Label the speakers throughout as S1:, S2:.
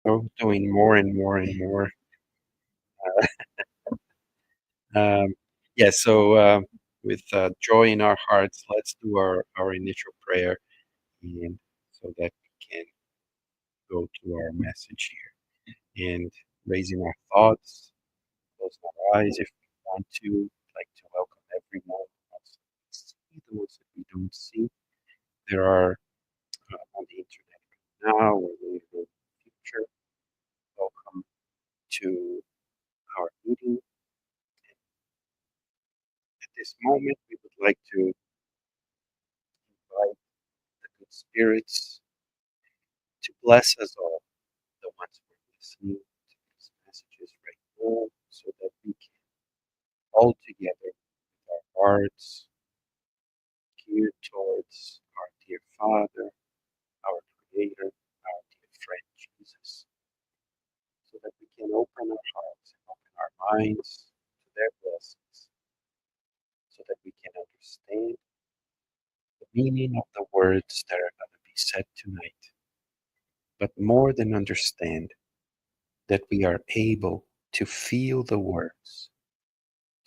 S1: So doing more and more and more. Um, yeah, so with joy in our hearts, let's do our initial prayer, and so that we can go to our message here. And raising our thoughts, close our eyes if we want to, like to welcome everyone, also we see those that we don't see. There are on the internet now or later in the future. Welcome to our meeting. At this moment, we would like to invite the good spirits to bless us all, the ones who are listening to these messages right now, so that we can all together with our hearts geared towards our dear Father, our Creator, our dear friend Jesus, so that we can open our hearts and open our minds to their blessings, so that we can understand the meaning of the words that are going to be said tonight. But more than understand, that we are able to feel the words,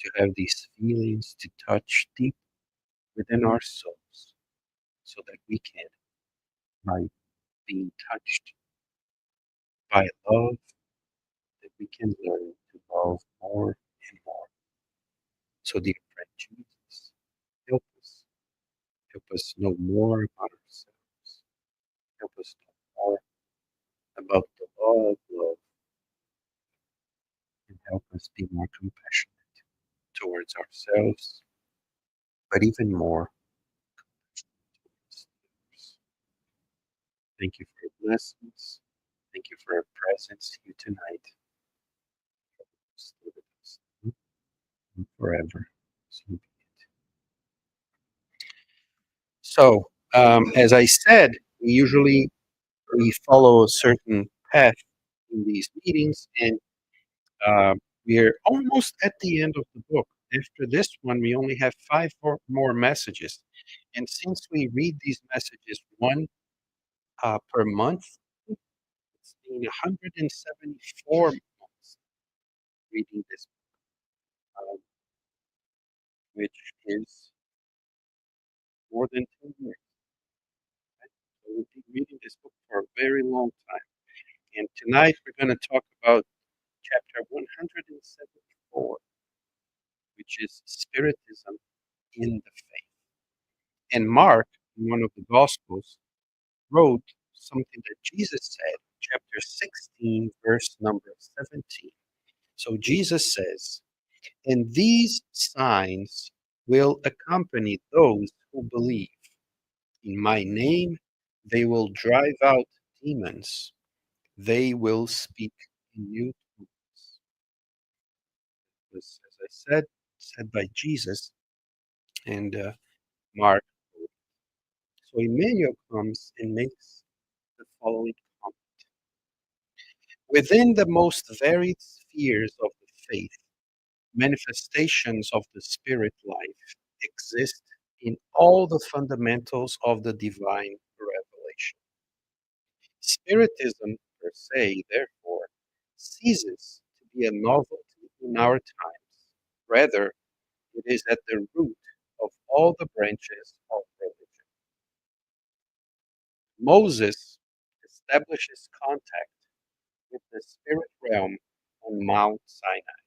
S1: to have these feelings to touch deep within our souls, so that we can, by being touched by love, that we can learn to love more and more. So, dear friend Jesus, help us. Help us know more about ourselves. Help us know more about the law of love, and help us be more compassionate towards ourselves, but even more towards others. Thank you for your blessings. Thank you for your presence here tonight. Stay with us and forever. So be it. So, as I said, we follow a certain path in these meetings, and we're almost at the end of the book. After this one, we only have five more messages, and since we read these messages one per month, it's been 174 months reading this, um, which is more than 10 years. Right? So we've been reading this book for a very long time. And tonight we're going to talk about chapter 174, which is Spiritism in the Faith. And Mark, in one of the Gospels, wrote something that Jesus said, chapter 16, verse number 17. So Jesus says, "And these signs will accompany those who believe. In my name, they will drive out demons. They will speak in new tongues." This, as I said by Jesus and Mark. So Emmanuel comes and makes the following comment. Within the most varied spheres of the faith, manifestations of the spirit life exist in all the fundamentals of the divine revelation. Spiritism per se, therefore, ceases to be a novelty in our times Rather, it is at the root of all the branches of religion. Moses establishes contact with the spirit realm on Mount Sinai.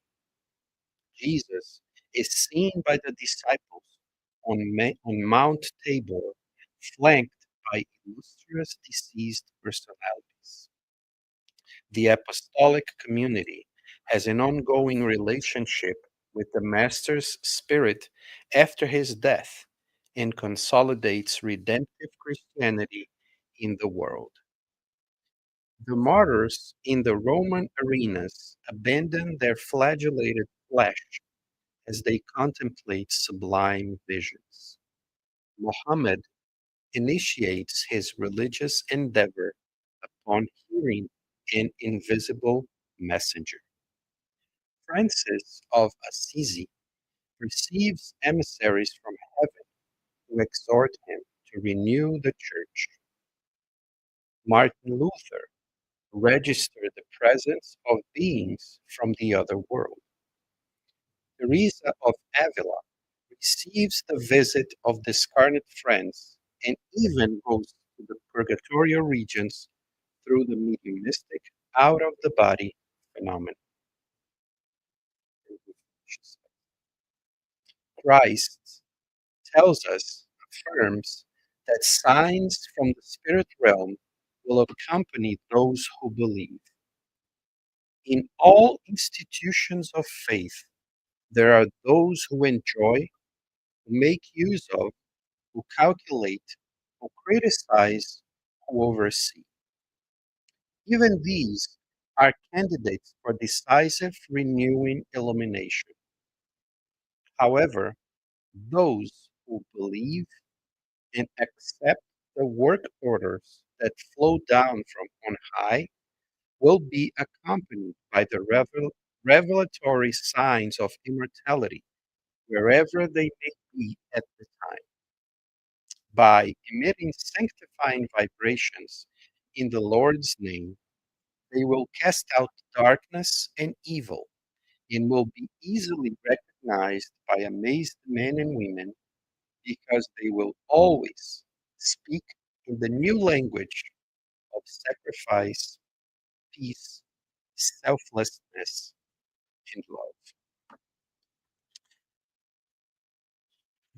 S1: Jesus is seen by the disciples on Mount Tabor, flanked by illustrious deceased personalities. The apostolic community has an ongoing relationship with the Master's Spirit after his death and consolidates redemptive Christianity in the world. The martyrs in the Roman arenas abandon their flagellated flesh as they contemplate sublime visions. Mohammed initiates his religious endeavor upon hearing an invisible messenger. Francis of Assisi receives emissaries from heaven who exhort him to renew the church. Martin Luther registered the presence of beings from the other world. Teresa of Avila receives the visit of discarnate friends and even goes to the purgatorial regions through the mediumistic out of the body phenomenon. Christ tells us, affirms, that signs from the spirit realm will accompany those who believe. In all institutions of faith, there are those who enjoy, who make use of, who calculate, who criticize, who oversee. Even these are candidates for decisive renewing illumination. However, those who believe and accept the work orders that flow down from on high will be accompanied by the revelatory signs of immortality wherever they may be at the time. By emitting sanctifying vibrations in the Lord's name, they will cast out darkness and evil and will be easily recognized by amazed men and women because they will always speak in the new language of sacrifice, peace, selflessness, and love.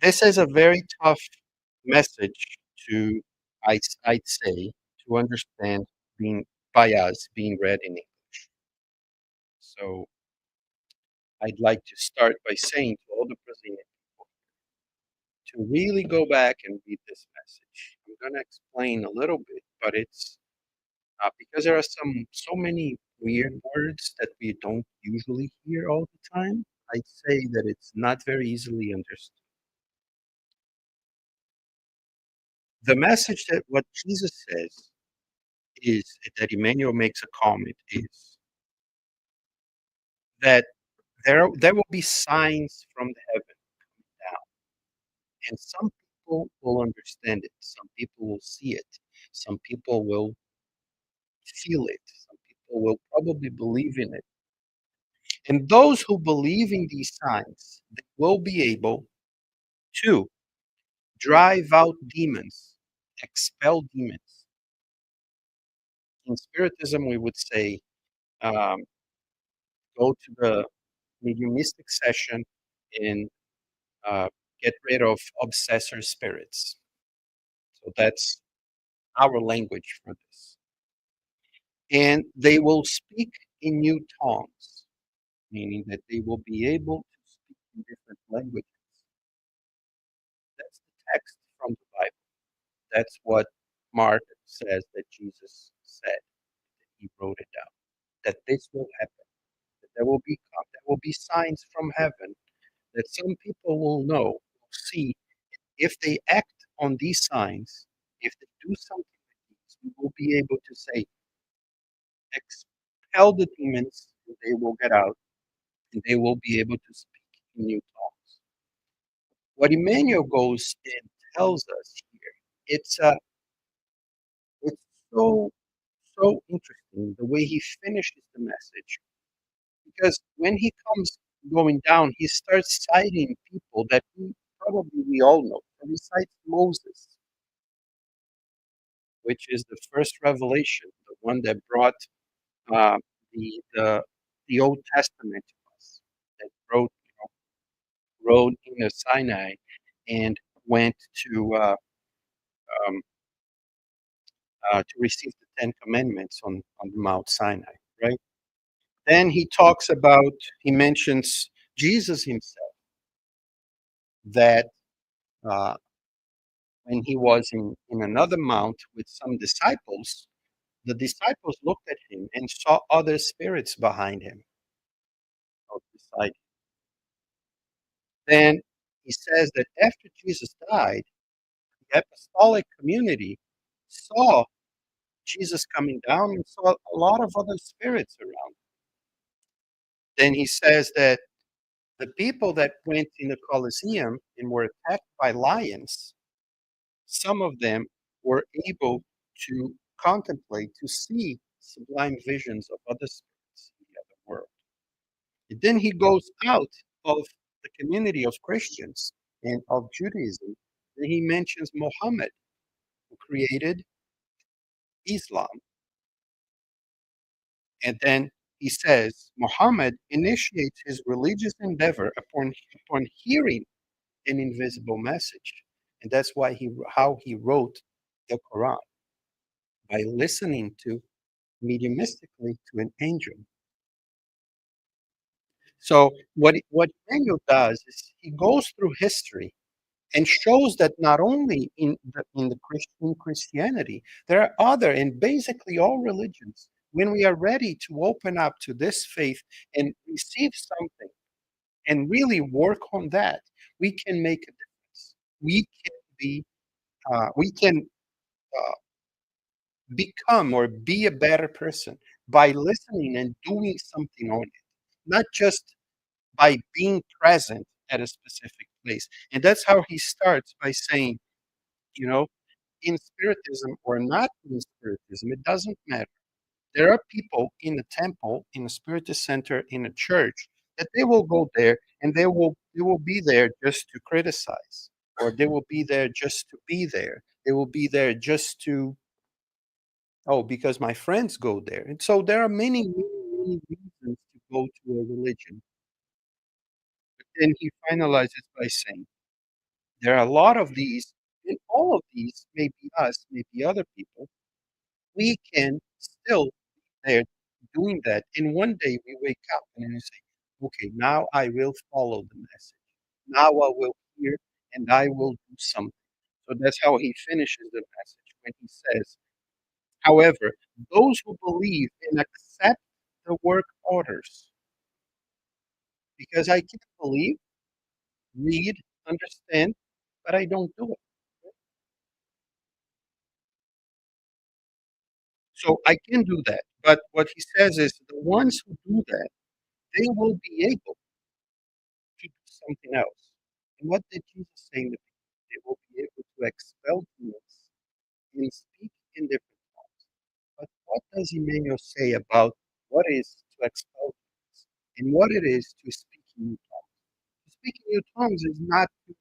S1: This is a very tough message to, I'd say, to understand being by us being read in English. So I'd like to start by saying to all the Brazilian people to really go back and read this message. I'm going to explain a little bit, but it's because there are so many weird words that we don't usually hear all the time. I'd say that it's not very easily understood. The message that what Jesus says is that Emmanuel makes a comment is that there will be signs from the heaven down, and some people will understand it, some people will see it, some people will feel it, some people will probably believe in it. And those who believe in these signs, they will be able to drive out demons, expel demons. In Spiritism, we would say, um, go to the mediumistic session and uh, get rid of obsessor spirits. So that's our language for this. And they will speak in new tongues, meaning that they will be able to speak in different languages. That's the text from the Bible. That's what Mark says that Jesus said. He wrote it down. That this will happen. That there will be signs from heaven that some people will know, will see. If they act on these signs, if they do something like these, we will be able to say, expel the demons, and they will get out, and they will be able to speak in new tongues. What Emmanuel goes and tells us here, it's so so interesting the way he finishes the message, because when he comes going down, he starts citing people that we all know. So he cites Moses, which is the first revelation, the one that brought uh, the, the the Old Testament to us, that rode in the Sinai and went um, to receive the Ten Commandments on Mount Sinai, right? Then he mentions Jesus himself, that uh, when he was in another mount with some disciples, the disciples looked at him and saw other spirits behind him, beside. Then he says that after Jesus died, the apostolic community saw Jesus coming down and saw a lot of other spirits around. Then he says that the people that went in the Colosseum and were attacked by lions, some of them were able to contemplate, to see sublime visions of other spirits in the other world. And then he goes out of the community of Christians and of Judaism, and he mentions Muhammad, who created Islam. And then he says Muhammad initiates his religious endeavor upon hearing an invisible message. And that's how he wrote the Quran, by listening to mediumistically to an angel. So what Daniel does is he goes through history and shows that not only in Christianity, there are other, and basically all religions, when we are ready to open up to this faith and receive something and really work on that, we can make a difference. We can uh, become or be a better person by listening and doing something on it, not just by being present at a specific place. And that's how he starts by saying, you know, in Spiritism or not in Spiritism, it doesn't matter. There are people in the temple, in a Spiritist center, in a church, that they will go there and they will be there just to criticize, or they will be there just to be there. They will be there just to, oh, because my friends go there. And so there are many, many, many reasons to go to a religion. But then he finalizes by saying, there are a lot of these, and all of these may be us, may be other people. We can still be there doing that. And one day we wake up and we say, okay, now I will follow the message. Now I will hear and I will do something. So that's how he finishes the message when he says, however, those who believe and accept the work orders, because I can believe, read, understand, but I don't do it. So I can do that. But what he says is the ones who do that, they will be able to do something else. And what did Jesus say in the beginning? They will be able to expel demons and speak in different tongues. But what does Emmanuel say about what is to expel demons and what it is to speak in new tongues? To speak in new tongues is not to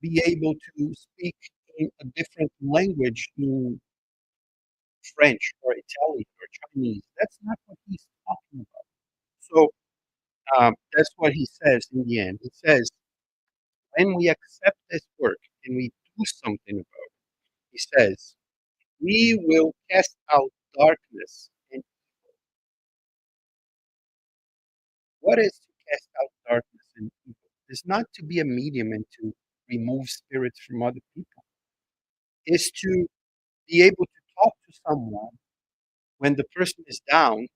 S1: be able to speak in a different language, in French or Italian or Chinese. That's not what he's talking about. So that's what he says in the end. He says, when we accept this work and we do something about it, he says, we will cast out darkness. And what is to cast out darkness and evil? It's not to be a medium and to remove spirits from other people. It's to be able to talk to someone when the person is down,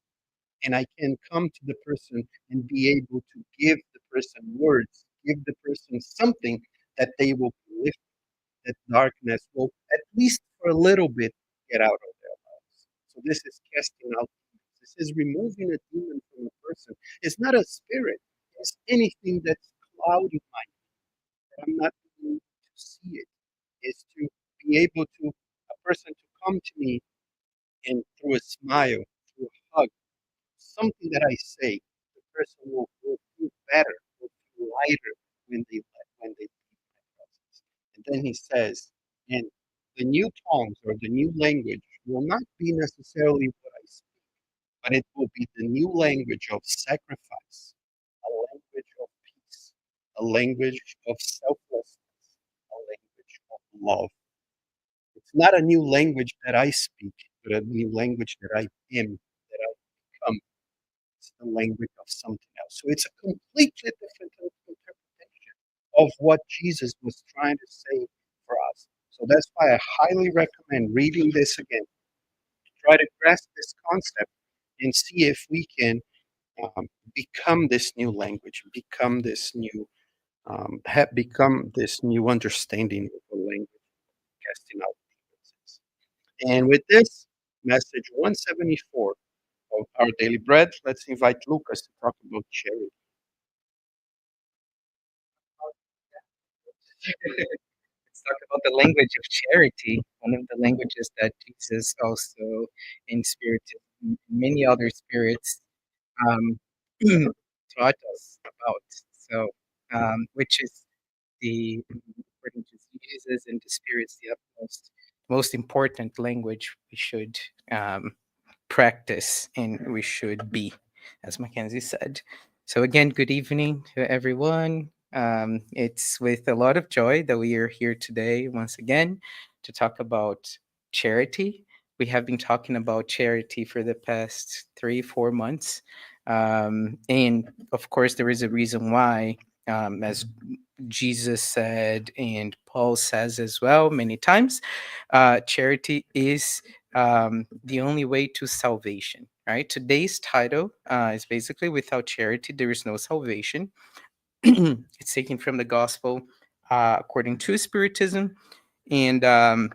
S1: and I can come to the person and be able to give the person words, give the person something that they will be lifted, that darkness will, at least for a little bit, get out of their lives. So this is casting out demons. This is removing a demon from a person. It's not a spirit. It's anything that's clouding my mind, that I'm not able to see it. It's to be able to, a person to come to me and through a smile, through a hug, something that I say, the person will feel better, will feel lighter when they leave my presence. And then he says, and the new tongues or the new language will not be necessarily what I speak, but it will be the new language of sacrifice, a language of peace, a language of selflessness, a language of love. It's not a new language that I speak, but a new language that I am, that I become. It's the language of something else. So it's a completely different interpretation of what Jesus was trying to say for us. So that's why I highly recommend reading this again. Try to grasp this concept and see if we can become this new language, become this new, become this new understanding of the language, casting out demons. And with this, message 174 of our daily bread, let's invite Lucas to talk about charity.
S2: Let's talk about the language of charity, one of the languages that Jesus also in spirit and many other spirits um, taught us about. So, which is the, according to Jesus and the spirits, the utmost, most important language we should practice and we should be, as Mackenzie said. So, again, good evening to everyone. It's with a lot of joy that we are here today once again to talk about charity. We have been talking about charity for the past 3, 4 months. And of course, there is a reason why, as Jesus said, and Paul says as well many times, charity is the only way to salvation, right? Today's title is basically without charity, there is no salvation. It's taken from the gospel according to Spiritism. And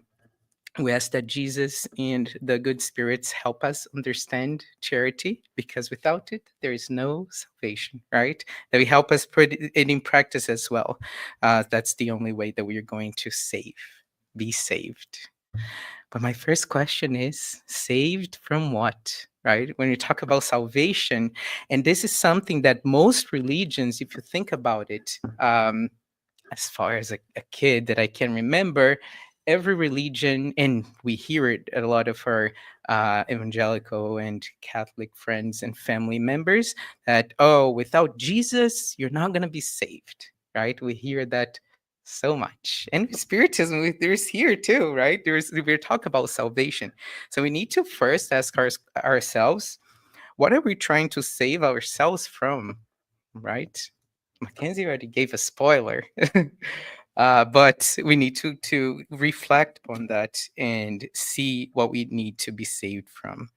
S2: we ask that Jesus and the good spirits help us understand charity because without it, there is no salvation, right? That we help us put it in practice as well. That's the only way that we are going to be saved. But my first question is saved from what? Right? When you talk about salvation, and this is something that most religions, if you think about it, as far as a kid that I can remember, every religion, and we hear it a lot of our evangelical and Catholic friends and family members, that, oh, without Jesus, you're not going to be saved, right? We hear that so much. And Spiritism, there's here too, right? We're talking about salvation. So we need to first ask ourselves, what are we trying to save ourselves from, right? Mackenzie already gave a spoiler, but we need to reflect on that and see what we need to be saved from.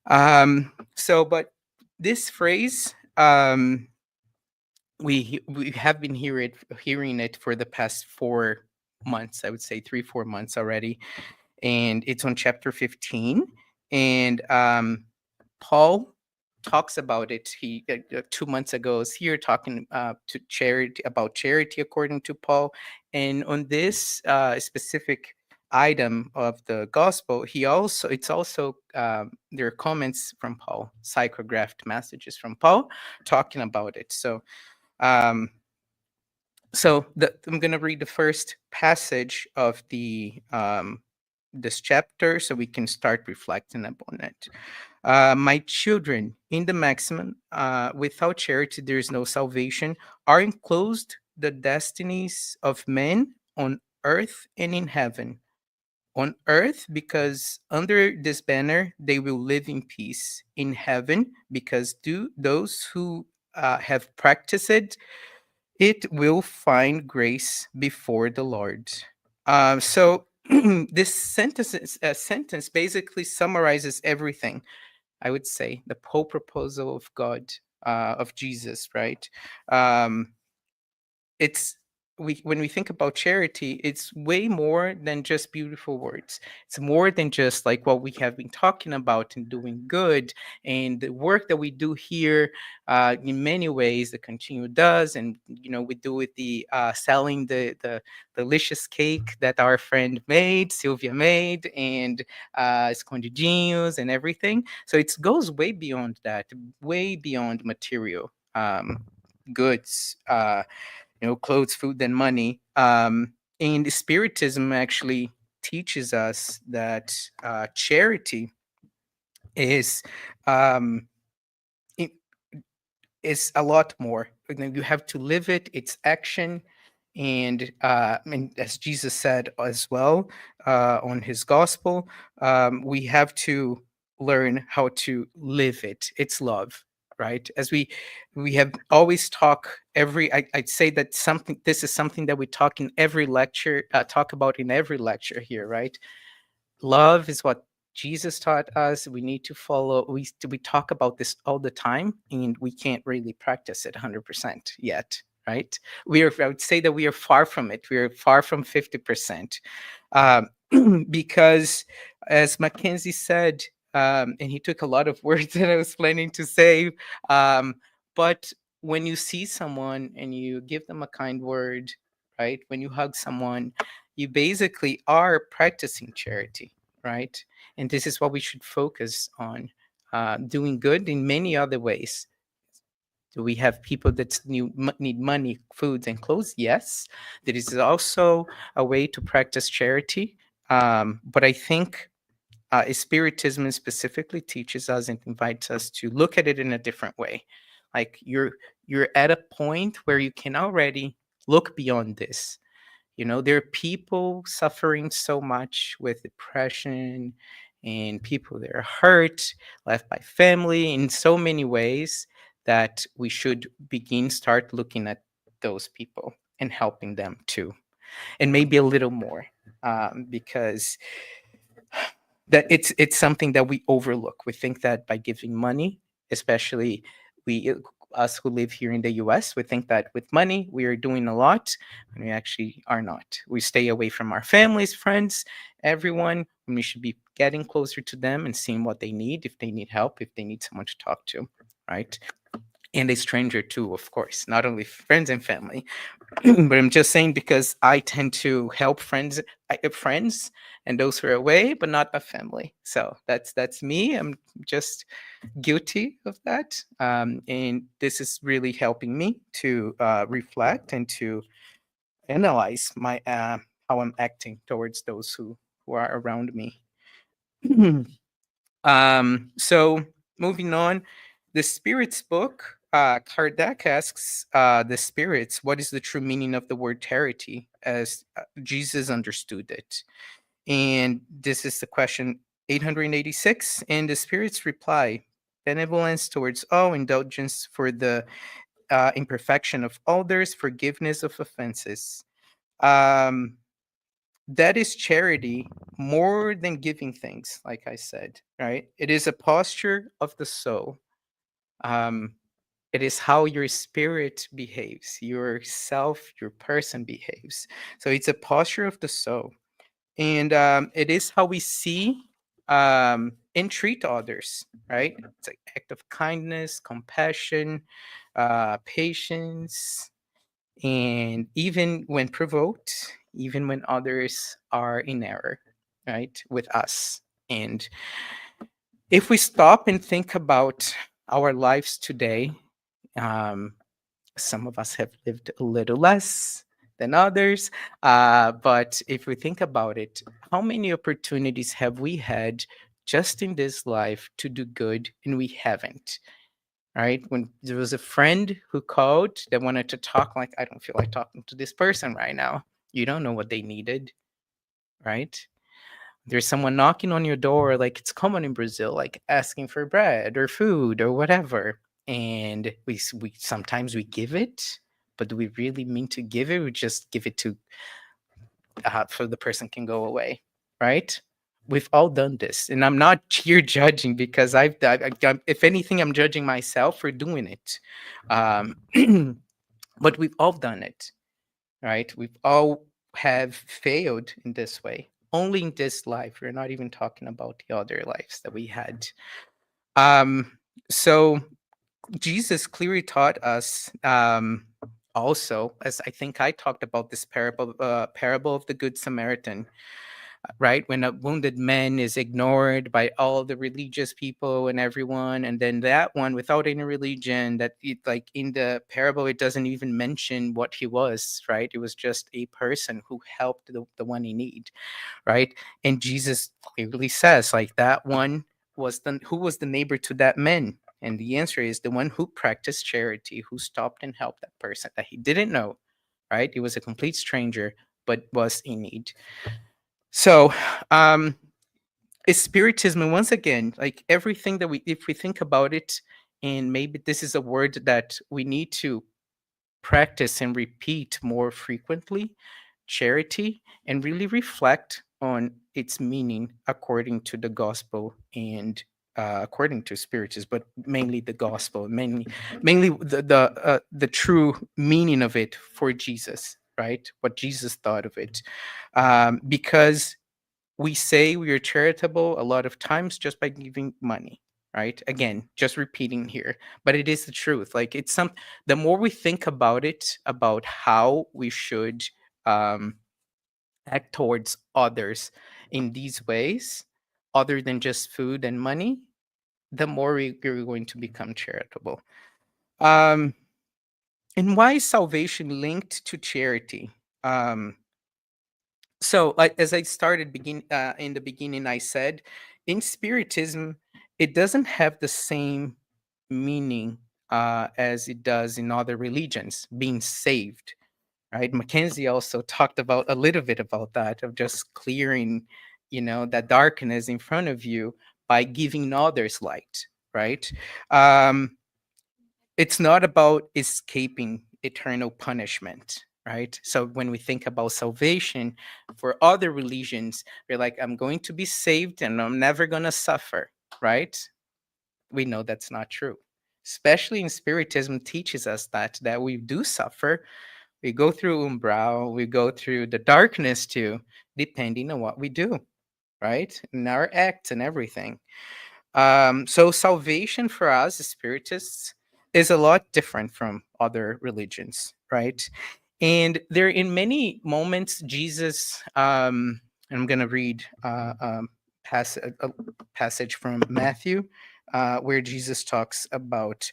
S2: But this phrase, we have been hearing it for the past 4 months. I would say 3, 4 months already, and it's on chapter 15. And Paul talks about it. He 2 months ago is here talking to charity about charity according to Paul, and on this specific item of the gospel, it's also there are comments from Paul, psychographed messages from Paul talking about it. Um, I'm going to read the first passage of the this chapter so we can start reflecting upon it. My children, in the maximum, without charity there is no salvation, are enclosed the destinies of men on earth and in heaven. On earth, because under this banner they will live in peace. In heaven, because those who have practiced it will find grace before the Lord. So this sentence basically summarizes everything. I would say the whole proposal of God, of Jesus, right? Um, it's when we think about charity, it's way more than just beautiful words. It's more than just like what we have been talking about and doing good and the work that we do here. In many ways, the Cantinho does, and we do with the selling the delicious cake that our friend made, Sylvia made, and escondidinhos and everything. So it goes way beyond that, way beyond material. goods, clothes, food, and money. And Spiritism actually teaches us that charity is um, it is a lot more. You have to live it. It's action, and as Jesus said as well on his gospel, we have to learn how to live it. It's love, right? As we have always talk every. I'd say that something. This is something that we talk in every lecture. Talk about in every lecture here, right? Love is what Jesus taught us. We need to follow. We talk about this all the time, and we can't really practice it 100% yet, right? We are. I would say that we are far from it. We are far from 50%, um, because, as Mackenzie said, and he took a lot of words that I was planning to say, um, but when you see someone and you give them a kind word, right? When you hug someone, you basically are practicing charity, right? And this is what we should focus on, doing good in many other ways. Do we have people that need money, food, and clothes? Yes. There is also a way to practice charity. But I think Spiritism specifically teaches us and invites us to look at it in a different way. Like you're at a point where you can already look beyond this. There are people suffering so much with depression, and people that are hurt, left by family in so many ways, that we should start looking at those people and helping them too, and maybe a little more, because that it's something that we overlook. We think that by giving money, especially we us who live here in the US, we think that with money we are doing a lot, and we actually are not. We stay away from our families, friends, everyone, and we should be getting closer to them and seeing what they need, if they need help, if they need someone to talk to, right? And a stranger too, of course, not only friends and family. But I'm just saying, because I tend to help friends and those who are away, but not my family. So that's me. I'm just guilty of that, and this is really helping me to reflect and to analyze my how I'm acting towards those who are around me. So moving on, the spirits book. Kardec asks the spirits, what is the true meaning of the word charity as Jesus understood it? And this is the question 886. And the spirits reply, benevolence towards all, indulgence for the imperfection of others, forgiveness of offenses. Um, that is charity more than giving things, like I said, right? It is a posture of the soul. Um, it is how your spirit behaves, yourself, your person behaves. So it's a posture of the soul. And it is how we see and treat others, right? It's an act of kindness, compassion, patience, and even when provoked, even when others are in error, right, with us. And if we stop and think about our lives today, um, some of us have lived a little less than others, but if we think about it, how many opportunities have we had just in this life to do good, and we haven't? Right? When there was a friend who called that wanted to talk, like, I don't feel like talking to this person right now. You don't know what they needed, right? There's someone knocking on your door, like it's common in Brazil, like asking for bread or food or whatever. And we sometimes we give it, but do we really mean to give it? We just give it to so the person can go away, right? We've all done this, and I'm not here judging, because if anything, I'm judging myself for doing it. Um, but we've all done it, right? We've all have failed in this way. Only in this life. We're not even talking about the other lives that we had. Um, so Jesus clearly taught us, also, as I think I talked about this parable of the Good Samaritan. right? When a wounded man is ignored by all the religious people and everyone, and then that one without any religion, that it, like in the parable, it doesn't even mention what he was, right? It was just a person who helped the one in need, right? And Jesus clearly says, like, that one was the who was the neighbor to that man. And the answer is the one who practiced charity, who stopped and helped that person that he didn't know, right? He was a complete stranger, but was in need. So, um, is spiritism, and once again, like everything that we, if we think about it, and maybe this is a word that we need to practice and repeat more frequently, charity, and really reflect on its meaning according to the gospel and according to spiritism, but mainly the gospel, mainly the true meaning of it for Jesus, right? What Jesus thought of it, because we say we are charitable a lot of times just by giving money, right? Again, just repeating here, but it is the truth. Like, it's some, the more we think about it, about how we should um act towards others in these ways, other than just food and money, the more we're going to become charitable. um and why is salvation linked to charity? So, like, as I started begin in the beginning, I said in spiritism it doesn't have the same meaning as it does in other religions, being saved, right? Mackenzie also talked about a little bit about that, of just clearing, that darkness in front of you by giving others light, right? um it's not about escaping eternal punishment, right? So when we think about salvation for other religions, we're like, I'm going to be saved and I'm never going to suffer, right? We know that's not true. Especially in spiritism teaches us that we do suffer. We go through umbral, we go through the darkness too, depending on what we do, right? In our acts and everything. So salvation for us as spiritists is a lot different from other religions, right? And there, in many moments, Jesus, and I'm going to read a passage from Matthew, where Jesus talks about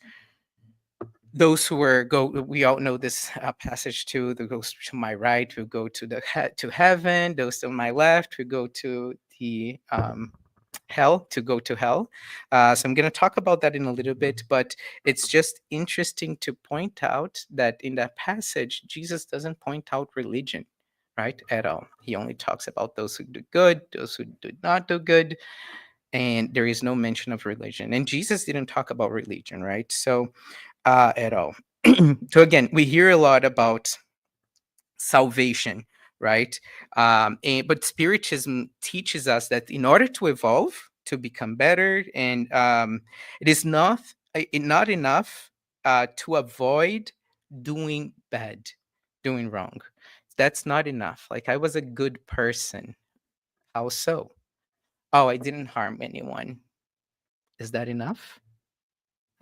S2: those who are go. We all know this passage too. That goes to my right who go to to heaven. Those to my left who go to the hell, to go to hell. So I'm going to talk about that in a little bit, but it's just interesting to point out that in that passage, Jesus doesn't point out religion, right, at all. He only talks about those who do good, those who do not do good, and there is no mention of religion. And Jesus didn't talk about religion, right? So, at all. So again, we hear a lot about salvation, right? But spiritism teaches us that in order to evolve, to become better, and it is not enough to avoid doing bad, doing wrong. That's not enough. Like, I was a good person. How so? Oh, I didn't harm anyone. Is that enough?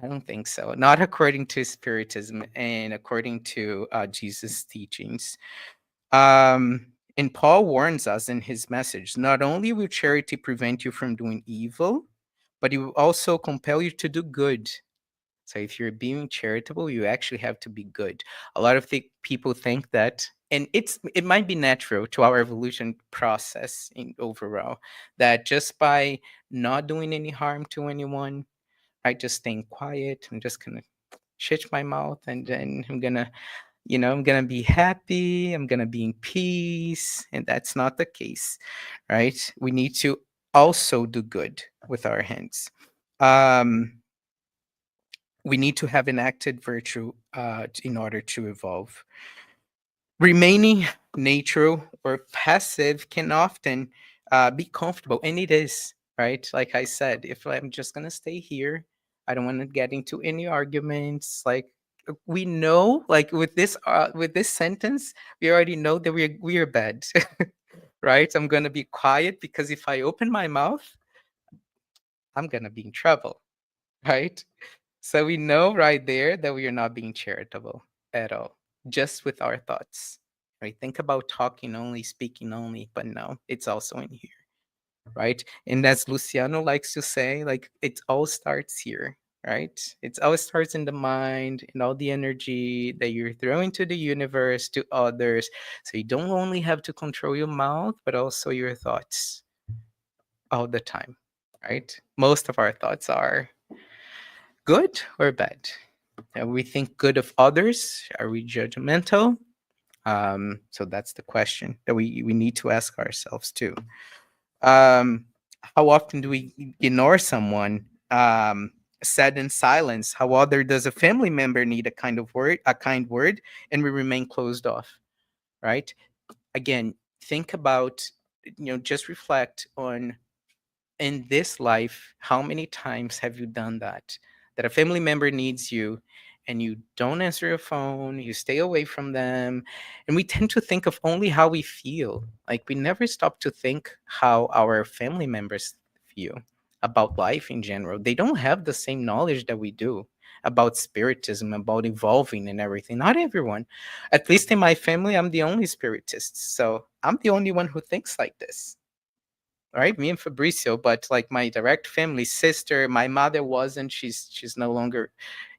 S2: I don't think so. Not according to spiritism and according to Jesus' teachings. And Paul warns us in his message, not only will charity prevent you from doing evil, but it will also compel you to do good. So if you're being charitable, you actually have to be good. A lot of people think that, and it might be natural to our evolution process in overall, that just by not doing any harm to anyone, right, just staying quiet, I'm just gonna shut my mouth, and then I'm gonna be happy, I'm gonna be in peace. And that's not the case, right? We need to also do good with our hands. um we need to have enacted virtue in order to evolve. Remaining neutral or passive can often be comfortable, and it is, right? Like I said, if I'm just gonna stay here, I don't want to get into any arguments. Like, we know, like with this sentence, we already know that we are bad, right? I'm gonna be quiet because if I open my mouth, I'm gonna be in trouble, right? So we know right there that we are not being charitable at all, just with our thoughts. right? Think about talking only, speaking only, but no, it's also in here, right? And as Luciano likes to say, like, it all starts here, right? It all starts in the mind and all the energy that you're throwing to the universe, to others. So you don't only have to control your mouth, but also your thoughts all the time, right? Most of our thoughts are good or bad. We think good of others. Are we judgmental? So that's the question that we need to ask ourselves too. Um, how often do we ignore someone? Said in silence. How other does a family member need a kind word, and we remain closed off, right? Again, think about, just reflect on, in this life, how many times have you done that? That a family member needs you and you don't answer your phone, you stay away from them. And we tend to think of only how we feel. Like, we never stop to think how our family members feel about life in general. They don't have the same knowledge that we do about spiritism, about evolving and everything. Not everyone. At least in my family, I'm the only spiritist. So I'm the only one who thinks like this, right? Me and Fabricio, but like my direct family, sister, my mother wasn't. She's no longer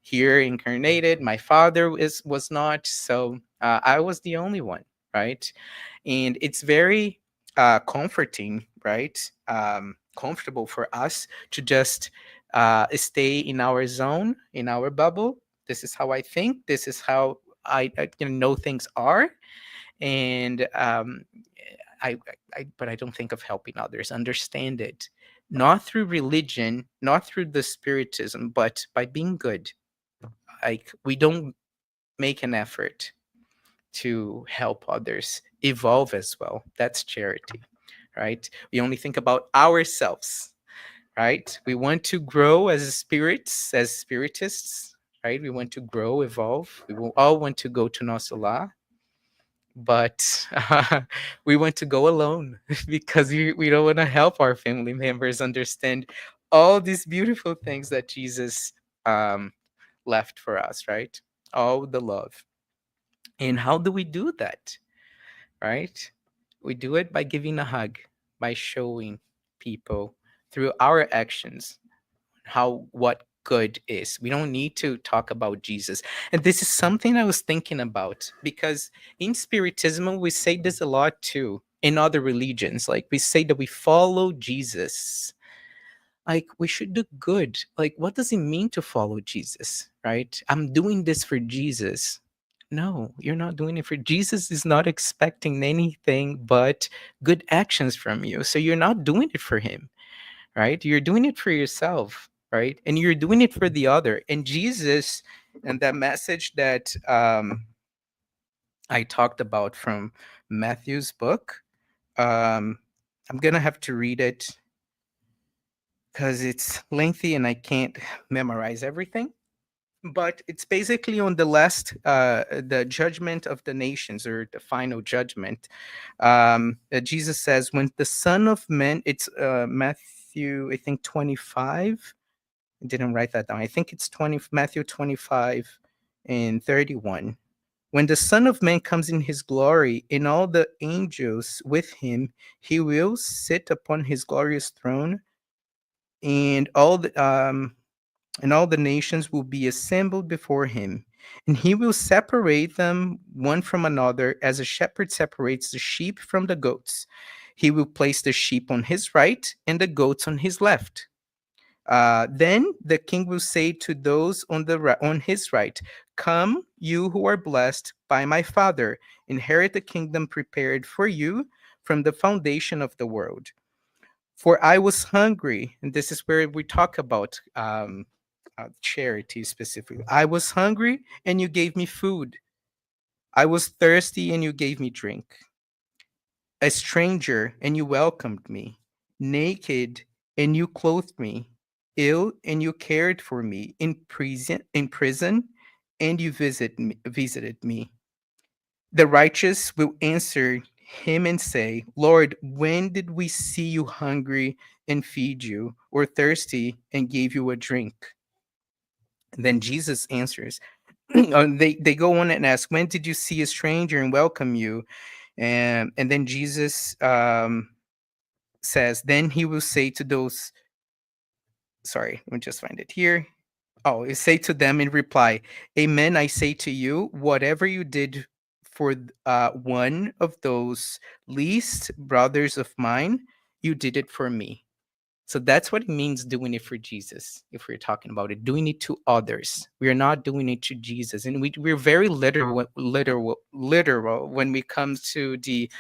S2: here incarnated. My father was not. So I was the only one, right? And it's very comforting, right? Comfortable for us to just stay in our zone, in our bubble. This is how I think. This is how I know things are, and I, but I don't think of helping others understand it, not through religion, not through the spiritism, but by being good. Like, we don't make an effort to help others evolve as well. That's charity, right? We only think about ourselves, right? We want to grow as spirits, as spiritists, right? We want to grow, evolve. We will all want to go to Nosala, but we want to go alone because we don't want to help our family members understand all these beautiful things that Jesus um, left for us, right? All the love. And how do we do that, right? We do it by giving a hug, by showing people through our actions how what good is. We don't need to talk about Jesus. And this is something I was thinking about because in Spiritism, we say this a lot too. In other religions, like, we say that we follow Jesus. Like, we should do good. Like, what does it mean to follow Jesus, right? I'm doing this for Jesus. No, you're not doing it for Jesus. Is not expecting anything but good actions from you. So you're not doing it for him, right? You're doing it for yourself, right? And you're doing it for the other. And Jesus, and that message that I talked about from Matthew's book, um, I'm gonna have to read it because it's lengthy and I can't memorize everything. But it's basically on the judgment of the nations, or the final judgment. Jesus says, when the Son of Man, it's Matthew, I think 25. I didn't write that down. I think it's Matthew 25 and 31. When the Son of Man comes in his glory, and all the angels with him, he will sit upon his glorious throne, and all the nations will be assembled before him, and he will separate them one from another, as a shepherd separates the sheep from the goats. He will place the sheep on his right and the goats on his left. Then the king will say to those on his right, "Come, you who are blessed by my Father, inherit the kingdom prepared for you from the foundation of the world. For I was hungry," and this is where we talk about charity specifically. "I was hungry, and you gave me food. I was thirsty, and you gave me drink. A stranger, and you welcomed me. Naked, and you clothed me. Ill, and you cared for me. In prison, and you visited me." The righteous will answer him and say, "Lord, when did we see you hungry and feed you, or thirsty and gave you a drink?" And then Jesus answers, They go on and ask, when did you see a stranger and welcome you? And then Jesus says, then he will say to those, sorry, let me just find it here. Oh, you say to them in reply, amen, I say to you, whatever you did for one of those least brothers of mine, you did it for me. So that's what it means doing it for Jesus. If we're talking about it, doing it to others, we are not doing it to Jesus, and we're very literal when we come to the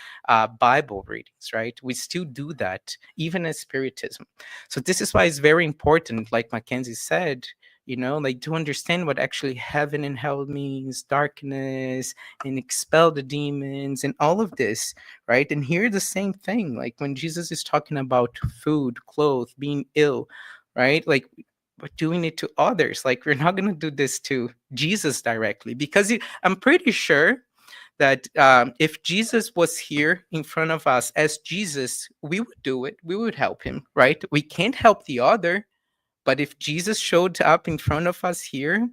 S2: Bible readings, right? We still do that, even as Spiritism. So this is why it's very important, like Mackenzie said, like to understand what actually heaven and hell means, darkness, and expel the demons, and all of this, right? And here the same thing, like when Jesus is talking about food, clothes, being ill, right? Like we're doing it to others. Like we're not going to do this to Jesus directly, because I'm pretty sure that if Jesus was here in front of us as Jesus, we would do it. We would help him, right? We can't help the other, but if Jesus showed up in front of us here,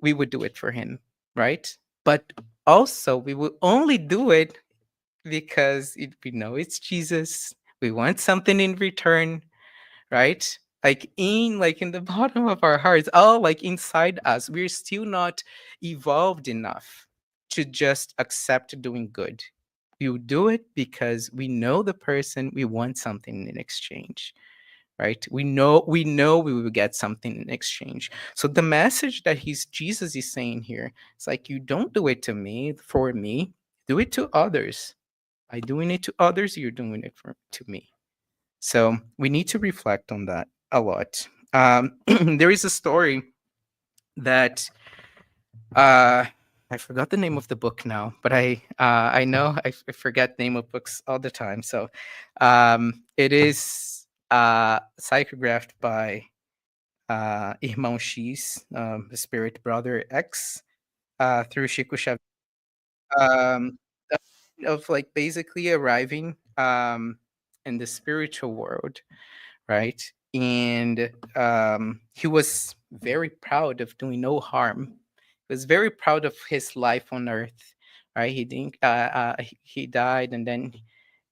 S2: we would do it for him, right? But also, we will only do it because we know it's Jesus. We want something in return, right? Like in the bottom of our hearts, all like inside us, we're still not evolved enough to just accept doing good. We will do it because we know the person, we want something in exchange, right? We know we will get something in exchange. So the message that Jesus is saying here, it's like, you don't do it to me, for me, do it to others. By doing it to others, you're doing it to me. So we need to reflect on that a lot. There is a story that I forgot the name of the book now, but I know I forget name of books all the time. So it is psychographed by Irmão X, the Spirit Brother X, through Chico Xavier. Um, of like basically arriving in the spiritual world, right? And he was very proud of doing no harm. He was very proud of his life on earth, right? He didn't. He died, and then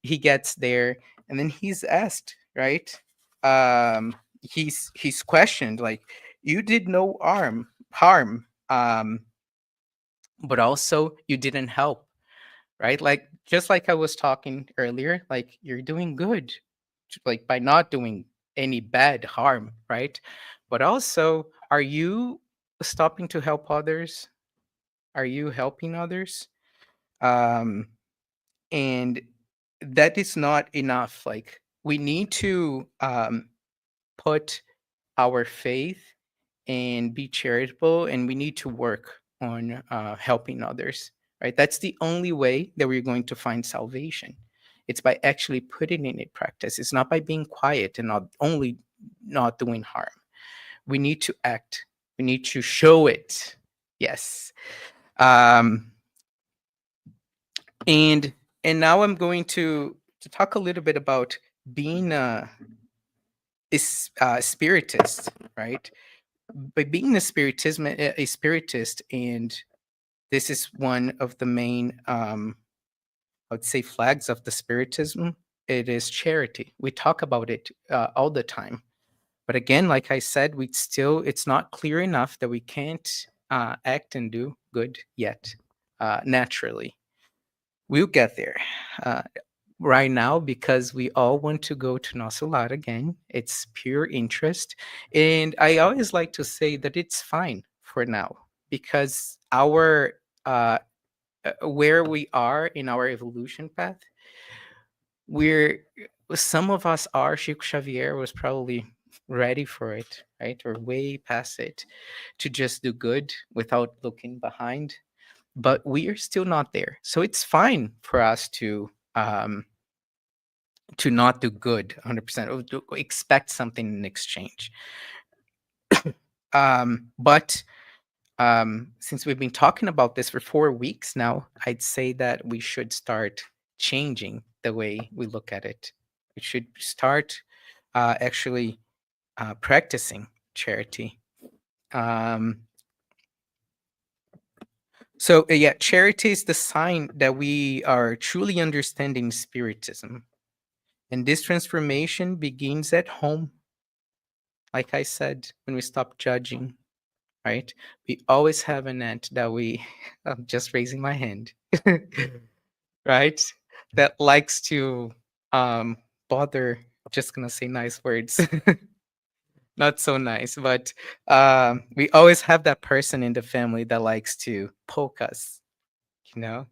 S2: he gets there, and then he's asked, right? He's questioned, like, you did no harm, but also you didn't help, right? Like just like I was talking earlier, like you're doing good, like by not doing any bad harm, right? But also, are you stopping to help others? Are you helping others? Um, and that is not enough. Like we need to put our faith and be charitable, and we need to work on helping others, right? That's the only way that we're going to find salvation. It's by actually putting it in practice. It's not by being quiet and not doing harm. We need to act. We need to show it. Yes. um and now I'm going to talk a little bit about being a spiritist, right? By being a spiritist, and this is one of the main, I would say, flags of the Spiritism. It is charity. We talk about it all the time. But again, like I said, it's not clear enough that we can't act and do good yet, naturally. We'll get there. Uh, right now, because we all want to go to Nosso Lar again. It's pure interest. And I always like to say that it's fine for now, because our where we are in our evolution path, we're some of us are. Chico Xavier was probably ready for it, right? Or way past it, to just do good without looking behind. But we are still not there. So it's fine for us to not do good 100%, or to expect something in exchange. But since we've been talking about this for 4 weeks now, I'd say that we should start changing the way we look at it. We should start actually practicing charity. Um, So, yeah, charity is the sign that we are truly understanding Spiritism. And this transformation begins at home. Like I said, when we stop judging, right? We always have an aunt that we, I'm just raising my hand, right? That likes to um, bother, just gonna say nice words, not so nice, but we always have that person in the family that likes to poke us, you know?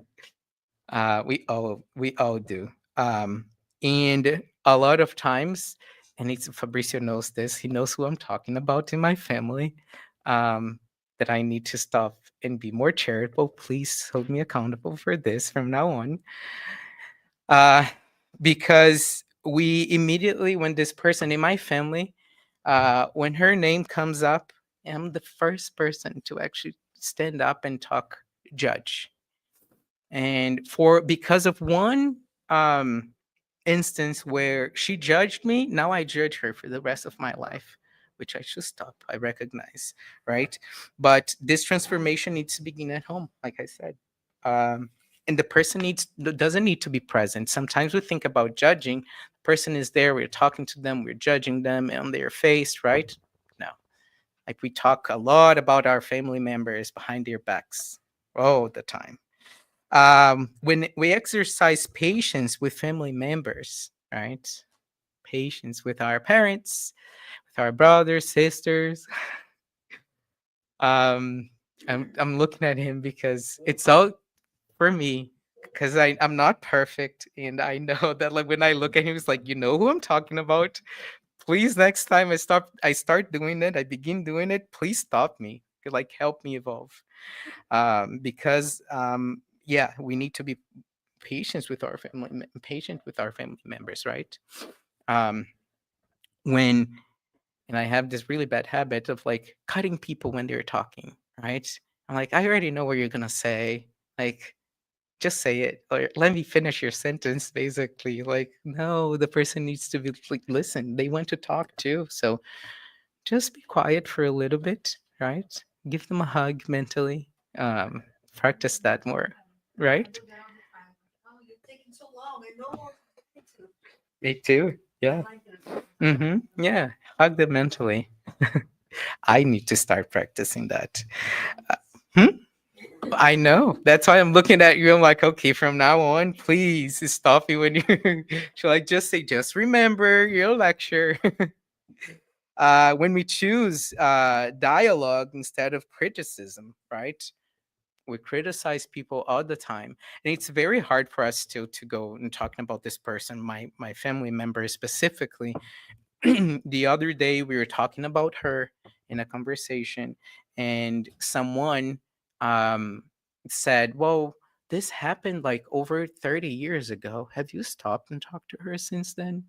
S2: We all do. And a lot of times, and it's Fabricio knows this. He knows who I'm talking about in my family. Um, that I need to stop and be more charitable. Please hold me accountable for this from now on. Uh, because we immediately, when this person in my family, when her name comes up, I'm the first person to actually stand up and talk judge. And for because of one um instance where she judged me, now I judge her for the rest of my life, which I should stop. I recognize, right? But this transformation needs to begin at home, like I said. um and the person doesn't need to be present. Sometimes we think about judging, the person is there, we're talking to them, we're judging them on their face, right? No. Like, we talk a lot about our family members behind their backs all the time. When we exercise patience with family members, right? Patience with our parents, with our brothers, sisters. Um, I'm looking at him because it's all for me. Because I'm not perfect, and I know that, like, when I look at him, it's like, you know who I'm talking about. Please, next time I start doing it, I begin doing it. Please stop me. Like, help me evolve. Because yeah, we need to be patient with our family members, right? um when And I have this really bad habit of, like, cutting people when they're talking, right? I'm like, I already know what you're gonna say. Like, just say it, or let me finish your sentence, basically. Like, no, the person needs to be, like, listen, they want to talk too. So just be quiet for a little bit, right? Give them a hug mentally. Practice that more, right? Me too. Yeah. Yeah. Hug them mentally. I need to start practicing that. Uh, hmm? I know. That's why I'm looking at you. I'm like, okay, from now on, please stop me when you. Shall I just say, just remember your lecture? When we choose dialogue instead of criticism, right? We criticize people all the time, and it's very hard for us to go and talking about this person, my family member specifically. The other day we were talking about her in a conversation, and someone um said, well, this happened like over 30 years ago. Have you stopped and talked to her since then?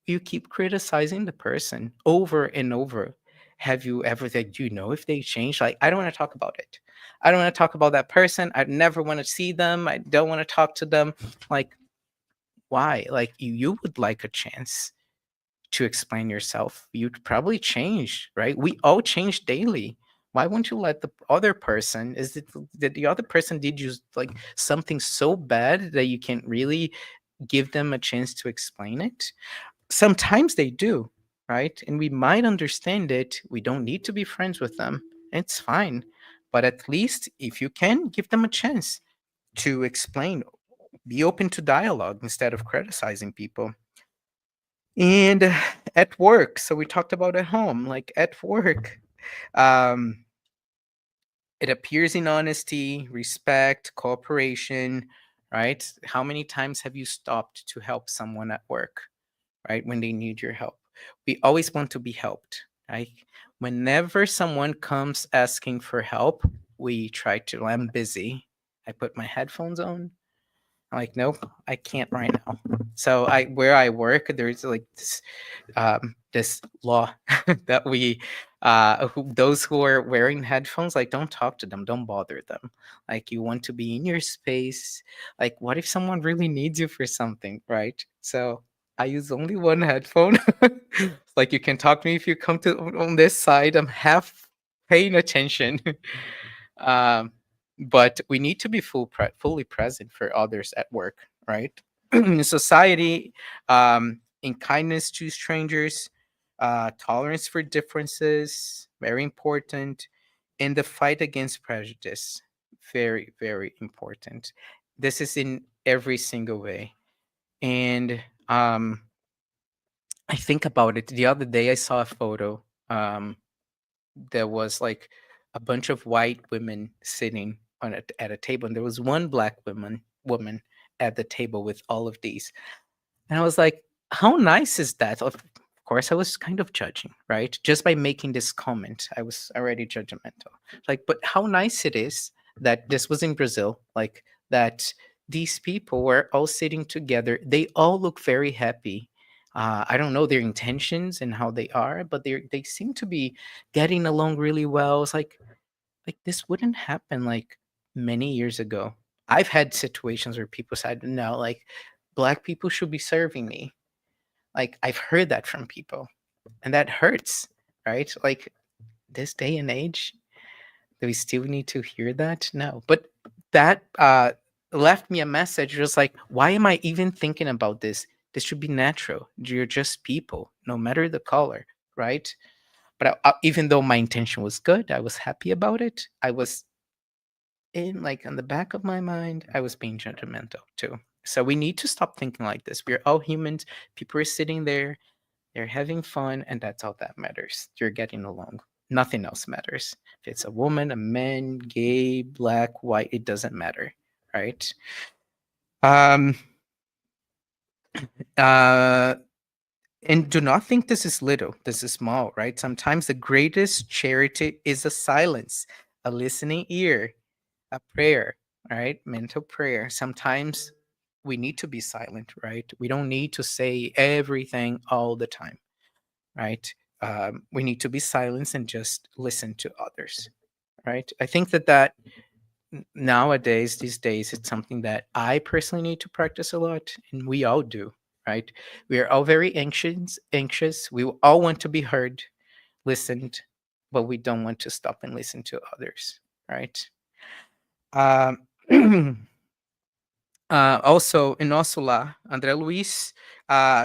S2: You keep criticizing the person over and over. Have you ever said, do you know if they changed? Like, I don't want to talk about it. I don't want to talk about that person. I never want to see them. I don't want to talk to them. Like, why? Like, you would like a chance to explain yourself. You'd probably change, right? We all change daily. Why won't you let the other person? Is it that the other person did you like something so bad that you can't really give them a chance to explain it? Sometimes they do, right? And we might understand it. We don't need to be friends with them. It's fine. But at least if you can, give them a chance to explain. Be open to dialogue instead of criticizing people. And at work, so we talked about at home, like at work, um, it appears in honesty, respect, cooperation, right? How many times have you stopped to help someone at work, right? When they need your help. We always want to be helped, right? Whenever someone comes asking for help, we try to, I'm busy. I put my headphones on. I'm like, nope, I can't right now. So where I work, there's like this law that those who are wearing headphones, like, don't talk to them, don't bother them. Like, you want to be in your space. Like, what if someone really needs you for something, right? So I use only one headphone. Like, you can talk to me if you come to on this side. I'm half paying attention. um but we need to be fully present for others at work, right? In society, in kindness to strangers, tolerance for differences, very important. In the fight against prejudice, very, very important. This is in every single way. And I think about it. The other day, I saw a photo. There was like a bunch of white women sitting at a table, and there was one black woman at the table with all of these. And I was like, how nice is that? Of course, I was kind of judging, right? Just by making this comment, I was already judgmental. Like, but how nice it is that this was in Brazil, like that these people were all sitting together. They all look very happy. I don't know their intentions and how they are, but they seem to be getting along really well. It's like this wouldn't happen like many years ago. I've had situations where people said, no, like black people should be serving me. Like I've heard that from people, and that hurts, right? Like this day and age, do we still need to hear that? No. But that left me a message just like, why am I even thinking about this? This should be natural. You're just people, no matter the color, right? But even though my intention was good, I was happy about it. I was in like on the back of my mind, I was being judgmental too. So we need to stop thinking like this. We're all humans. People are sitting there, they're having fun, and that's all that matters. You're getting along. Nothing else matters. If it's a woman, a man, gay, black, white, it doesn't matter, right? Um, uh, and do not think this is little. This is small, right? Sometimes the greatest charity is a silence, a listening ear, a prayer, right? Mental prayer. Sometimes we need to be silent, right? We don't need to say everything all the time, right? We need to be silent and just listen to others, right? I think that nowadays, these days, it's something that I personally need to practice a lot, and we all do, right? We are all very anxious. We all want to be heard, listened, but we don't want to stop and listen to others, right? Um, also, in Osula, André Luis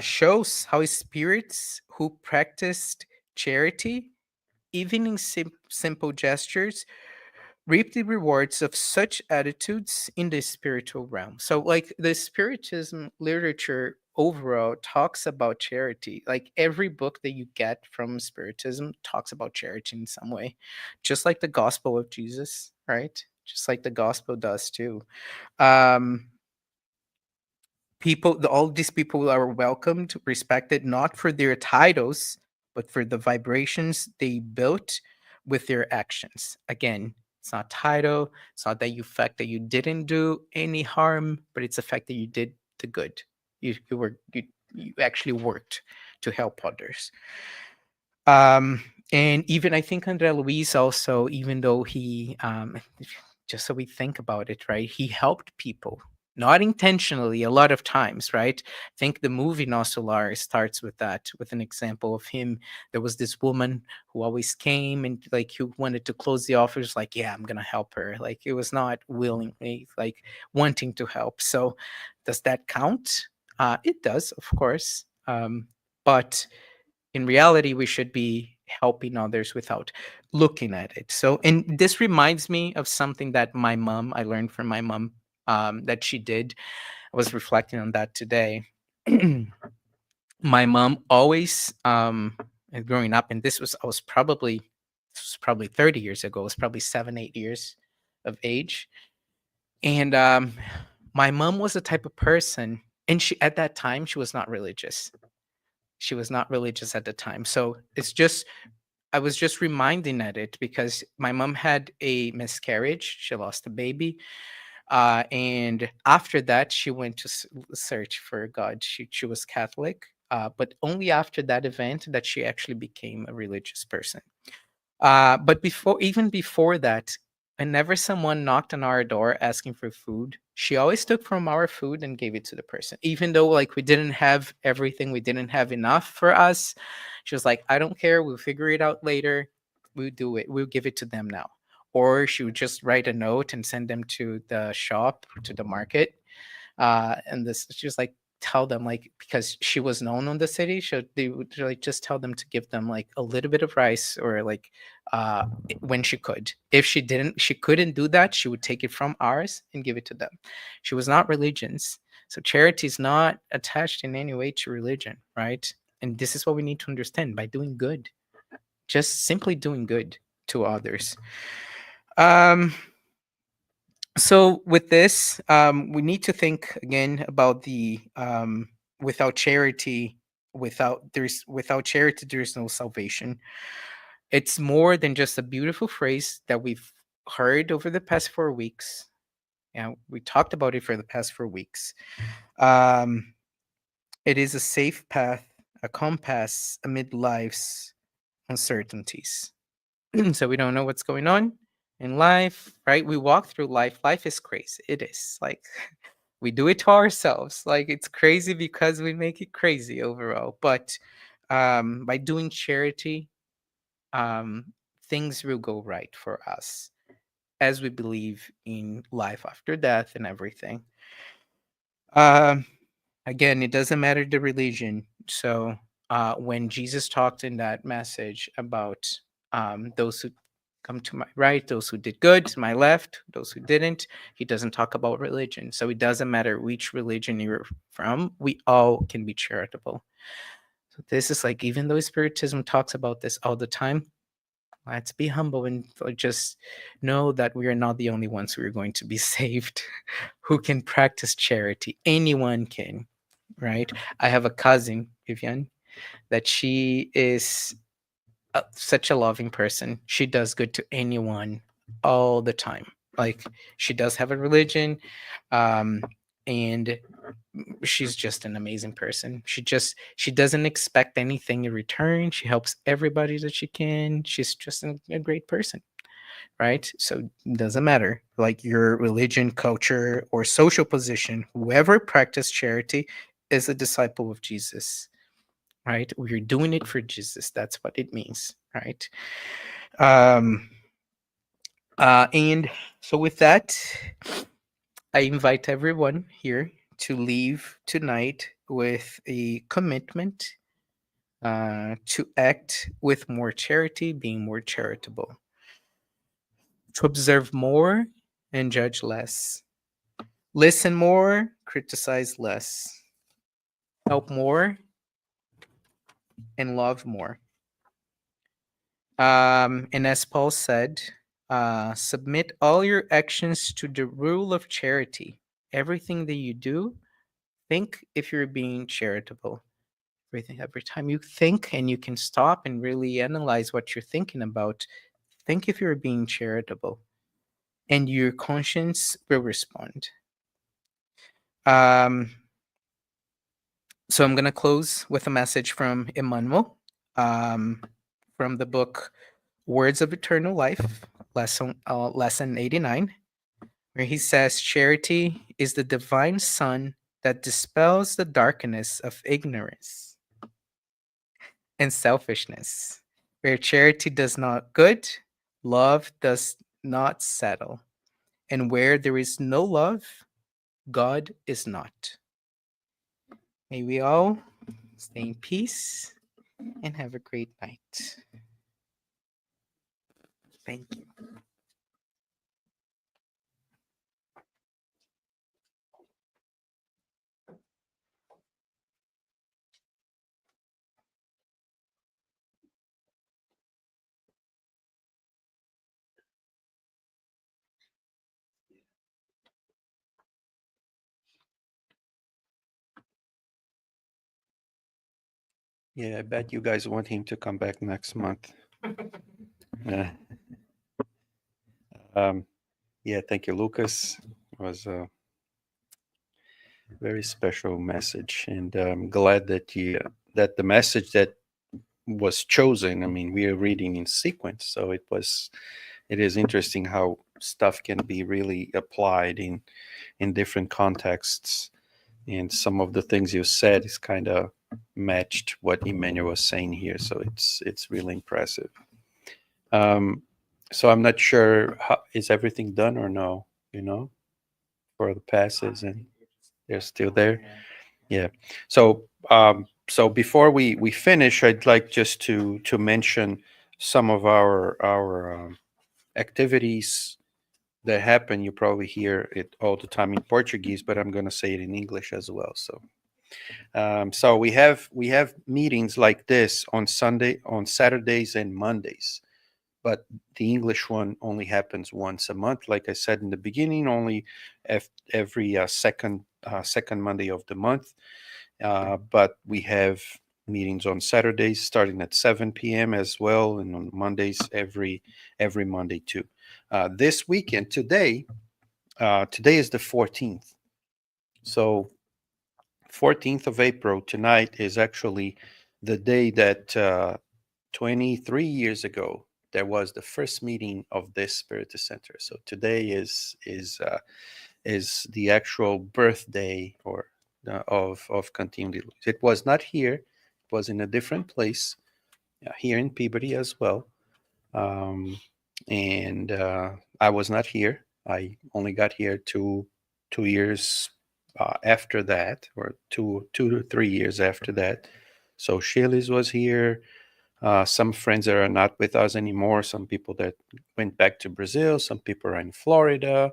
S2: shows how spirits who practiced charity, even in simple gestures, reap the rewards of such attitudes in the spiritual realm. So, like the Spiritism literature overall talks about charity. Like every book that you get from Spiritism talks about charity in some way, just like the Gospel of Jesus, right? Just like the Gospel does too. Um, all these people are welcomed, respected, not for their titles, but for the vibrations they built with their actions. Again, it's not title, it's not that you fact that you didn't do any harm, but it's the fact that you did the good. You actually worked to help others. Um, and even I think Andre Luis also, even though he, just so we think about it, right? He helped people, not intentionally, a lot of times, right? I think the movie No Solar starts with that, with an example of him. There was this woman who always came and like who wanted to close the office, like, yeah, I'm gonna help her. Like it was not willingly, like wanting to help. So does that count? It does, of course. But in reality we should be helping others without looking at it. So and this reminds me of something that my mom I learned from my mom, that she did. I was reflecting on that today. My mom always, growing up, and this was probably 30 years ago. It was probably 7 8 years of age. And my mom was the type of person, and she at that time she was not religious. She was not religious at the time. So it's just I was just reminding at it because my mom had a miscarriage. She lost a baby. And after that, she went to search for God. She was Catholic, but only after that event that she actually became a religious person. But even before that, whenever someone knocked on our door asking for food, she always took from our food and gave it to the person. Even though like we didn't have everything, we didn't have enough for us. She was like, I don't care, we'll figure it out later. We'll do it. We'll give it to them now. or she would just write a note and send them to the shop, to the market. And this, she was like, tell them, like, because she was known on the city, so they would like just tell them to give them like a little bit of rice, or like when she could. If she couldn't do that, she would take it from ours and give it to them. She was not religions. So charity is not attached in any way to religion, right? And this is what we need to understand: by doing good, just simply doing good to others. um so with this, we need to think again about the without charity, without charity there's no salvation. It's more than just a beautiful phrase that we've heard over the past 4 weeks. Yeah, we talked about it for the past 4 weeks. um it is a safe path, a compass amid life's uncertainties. So we don't know what's going on in life, right? We walk through life. Life is crazy. It is like we do it to ourselves. Like it's crazy because we make it crazy overall. But by doing charity, um, things will go right for us, as we believe in life after death and everything. Um, Again, it doesn't matter the religion. So when Jesus talked in that message about those who come to my right, those who did good, to my left, those who didn't, he doesn't talk about religion. So it doesn't matter which religion you're from, we all can be charitable. So this is like, even though Spiritism talks about this all the time, let's be humble and just know that we are not the only ones who are going to be saved who can practice charity. Anyone can, right? I have a cousin, Vivian, that she is such a loving person. She does good to anyone all the time. Like, she does have a religion, um, and she's just an amazing person. She doesn't expect anything in return. She helps everybody that she can. She's just a great person, right? So it doesn't matter like your religion, culture, or social position. Whoever practices charity is a disciple of Jesus, right? We're doing it for Jesus. That's what it means, right? Um, and so with that, I invite everyone here to leave tonight with a commitment to act with more charity, being more charitable, to observe more and judge less, listen more, criticize less, help more, and love more. And as Paul said, submit all your actions to the rule of charity. Everything that you do, think if you're being charitable. Every time you think and you can stop and really analyze what you're thinking about, think if you're being charitable, and your conscience will respond. Um, so I'm going to close with a message from Emmanuel, um, from the book Words of Eternal Life, lesson 89, where he says, charity is the divine sun that dispels the darkness of ignorance and selfishness. Where charity does not good, love does not settle. And where there is no love, God is not. May we all stay in peace and have a great night. Thank you.
S1: Yeah, I bet you guys want him to come back next month. Yeah. Um, yeah, thank you, Lucas. It was a very special message, and I'm glad that that the message that was chosen. I mean, we are reading in sequence, so it is interesting how stuff can be really applied in different contexts, and some of the things you said is kind of matched what Emmanuel was saying here. So it's really impressive. Um, So I'm not sure, is everything done or no, you know, for the passes, and they're still there. Yeah. So so before we finish, I'd like just to mention some of our activities that happen. You probably hear it all the time in Portuguese, but I'm going to say it in English as well. So so we have meetings like this on Sunday, on Saturdays and Mondays, but the English one only happens once a month. Like I said in the beginning, only every second Monday of the month. But we have meetings on Saturdays starting at 7 p.m. as well, and on Mondays every Monday too. This weekend, today is the 14th. So 14th of April tonight is actually the day that 23 years ago there was the first meeting of this Spiritus Center. So today is the actual birthday or of Cantinho de Luz. It was not here; it was in a different place, here in Peabody as well. Um, and I was not here. I only got here 2 years after that, or 2 to 3 years after that. So Shirley's was here. Some friends that are not with us anymore. Some people that went back to Brazil. Some people are in Florida.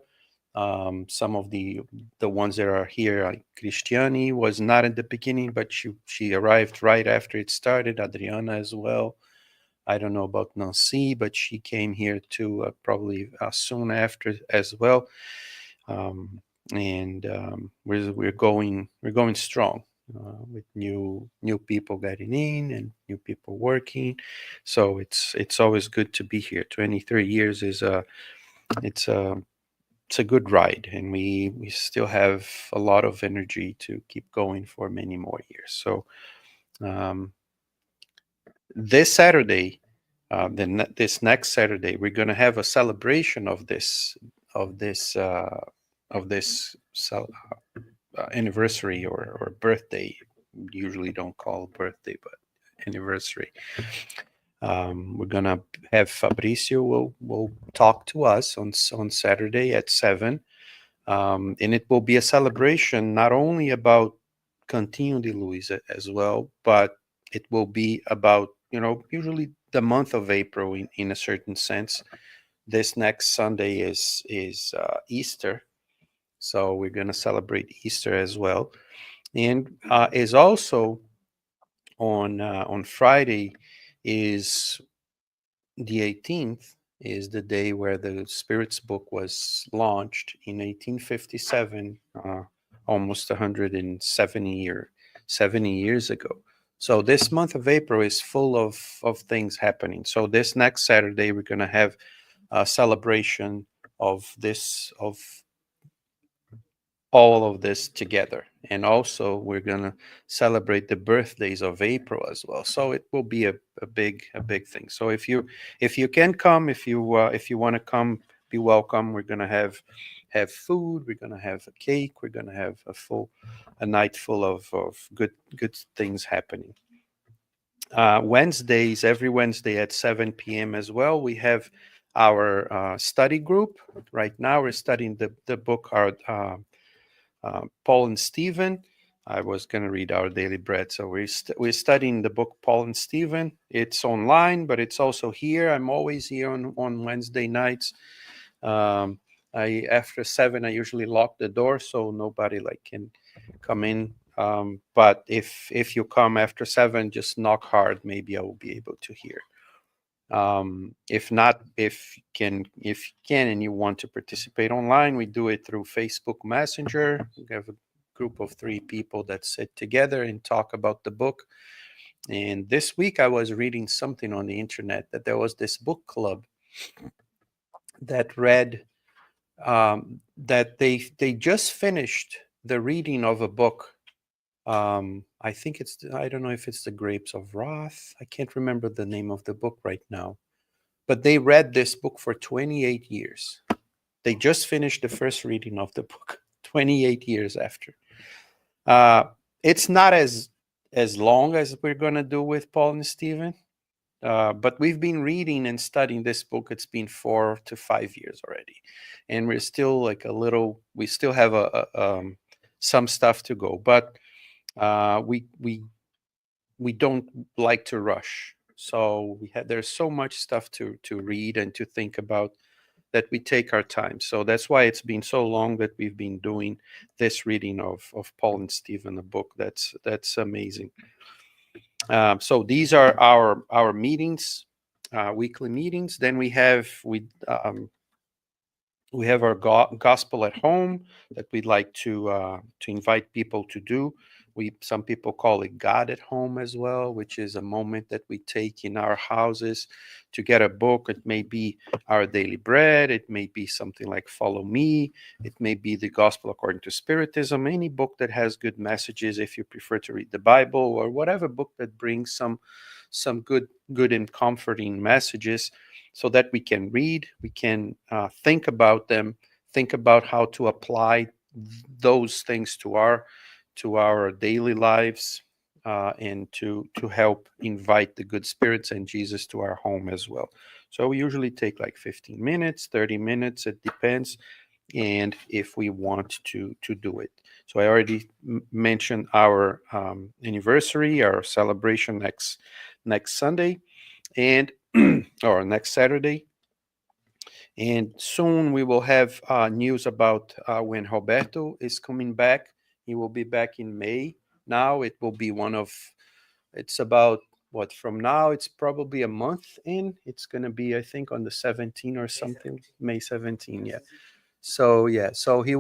S1: Some of the ones that are here, like Cristiani was not at the beginning, but she arrived right after it started. Adriana as well. I don't know about Nancy, but she came here too, probably soon after as well. Um, and we're going strong, with new people getting in and new people working. So it's always good to be here. 23 years is it's a it's a good ride, and we still have a lot of energy to keep going for many more years. So um, this Saturday, this next Saturday, we're going to have a celebration of this uh, of this anniversary or birthday. Usually don't call birthday, but anniversary. We're gonna have Fabricio will talk to us on Saturday at 7, and it will be a celebration not only about Cantinho de Luz as well, but it will be about, usually the month of April in a certain sense. This next Sunday is Easter, so we're going to celebrate Easter as well, and is also on Friday is the 18th, is the day where the Spirits book was launched in 1857, almost 70 years ago. So this month of April is full of things happening. So this next Saturday we're going to have a celebration of all of this together, and also we're going to celebrate the birthdays of April as well. So it will be a big thing. So if you can come, if you want to come, be welcome. We're going to have food, we're going to have a cake, we're going to have a night full of good things happening. Wednesdays, every Wednesday at 7 p.m. as well, we have our study group. Right now we're studying the book, our Paul and Stephen. I was going to read Our Daily Bread. So we're studying the book Paul and Stephen. It's online, but it's also here. I'm always here on Wednesday nights. Um, after 7, I usually lock the door so nobody can come in. But if you come after 7, just knock hard. Maybe I will be able to hear. If not, if you can and you want to participate online, we do it through Facebook Messenger. We have a group of 3 people that sit together and talk about the book. And this week I was reading something on the internet that there was this book club that read, that they just finished the reading of a book. I think I don't know if it's The Grapes of Wrath. I can't remember the name of the book right now, but they read this book for 28 years. They just finished the first reading of the book 28 years after. Uh, it's not as long as we're going to do with Paul and Stephen, But we've been reading and studying this book. It's been 4 to 5 years already, and we're still like a little. We still have some stuff to go, but we don't like to rush. So there's so much stuff to read and to think about that we take our time. So that's why it's been so long that we've been doing this reading of Paul and Stephen, a book that's amazing. So these are our meetings, weekly meetings. Then we have our gospel at home that we'd like to invite people to do. Some people call it God at home as well, which is a moment that we take in our houses to get a book. It may be our daily bread. It may be something like Follow Me. It may be the Gospel According to Spiritism. Any book that has good messages, if you prefer to read the Bible, or whatever book that brings some good and comforting messages, so that we can read, we can think about them, think about how to apply those things to our daily lives, and to help invite the good spirits and Jesus to our home as well. So we usually take like 15 minutes, 30 minutes, it depends, and if we want to do it. So I already mentioned our anniversary, our celebration next Sunday, and or next Saturday. And soon we will have news about when Roberto is coming back. He will be back in May. Now it will be it's about what, from now, it's probably a month in. It's going to be, I think, on the 17th or something, May 17th. Yeah. So yeah, so he's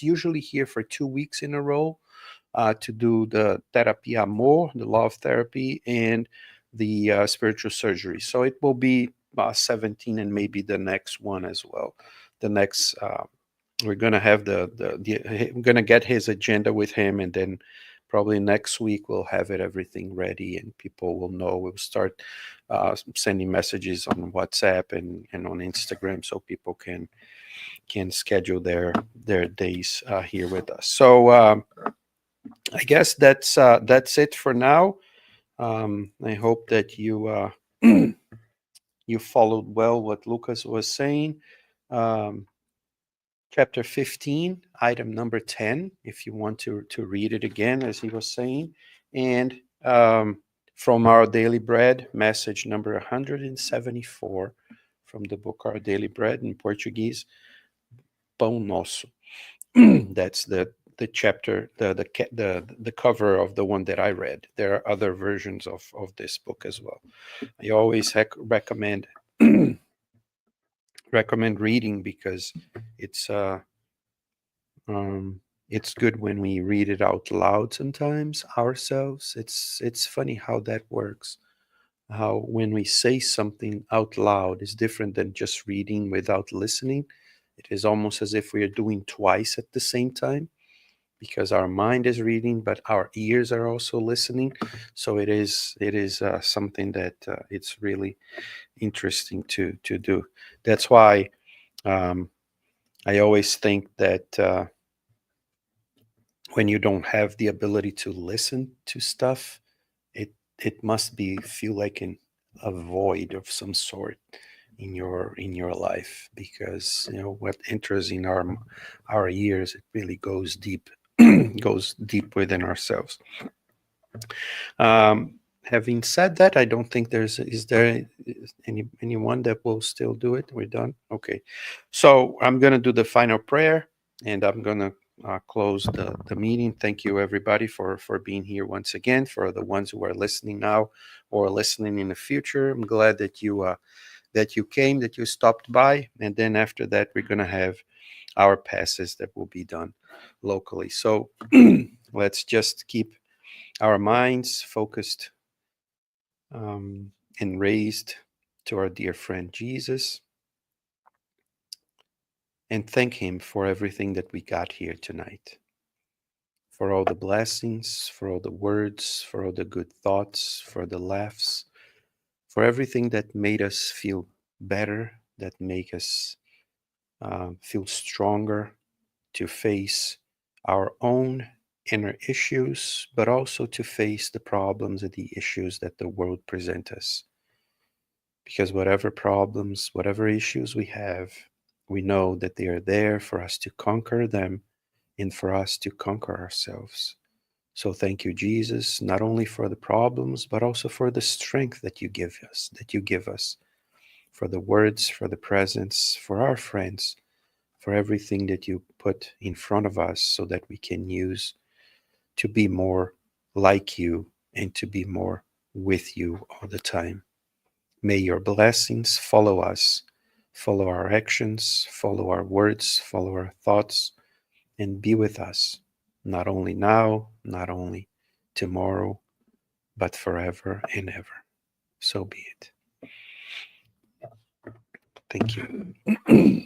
S1: usually here for 2 weeks in a row to do the therapy amor, the love therapy, and the spiritual surgery. So it will be 17, and maybe the next one as well. The next, we're gonna have we're gonna get his agenda with him, and then probably next week we'll have everything ready, and people will know. We'll start sending messages on WhatsApp and on Instagram, so people can schedule their days here with us. So I guess that's it for now. I hope that you followed well what Lucas was saying. Um, Chapter 15, item number 10, if you want to read it again, as he was saying. And from our daily bread, message number 174 from the book Our Daily Bread, in Portuguese, Pão Nosso. That's the chapter, the cover of the one that I read. There are other versions of this book as well. I always recommend reading, because it's uh, it's good when we read it out loud sometimes ourselves. It's funny how that works. How when we say something out loud is different than just reading without listening. It is almost as if we are doing twice at the same time, because our mind is reading, but our ears are also listening. So it is something that it's really interesting to do. That's why um, I always think that when you don't have the ability to listen to stuff, it must be feel like a void of some sort in your life, because what enters in our ears, it really goes deep, goes deep within ourselves. Having said that, I don't think is there anyone that will still do it? We're done. Okay, so I'm gonna do the final prayer, and I'm gonna close the meeting. Thank you, everybody, for being here once again. For the ones who are listening now or listening in the future, I'm glad that you came, that you stopped by, and then after that, we're gonna have our passes that will be done locally. So let's just keep our minds focused and raised to our dear friend Jesus, and thank him for everything that we got here tonight, for all the blessings, for all the words, for all the good thoughts, for the laughs, for everything that made us feel better, that make us feel stronger to face our own inner issues, but also to face the problems and the issues that the world present us. Because whatever problems, whatever issues we have, we know that they are there for us to conquer them and for us to conquer ourselves. So thank you, Jesus, not only for the problems, but also for the strength that you give us, for the words, for the presence, for our friends, for everything that you put in front of us so that we can use to be more like you and to be more with you all the time. May your blessings follow us, follow our actions, follow our words, follow our thoughts, and be with us, not only now, not only tomorrow, but forever and ever. So be it. Thank you.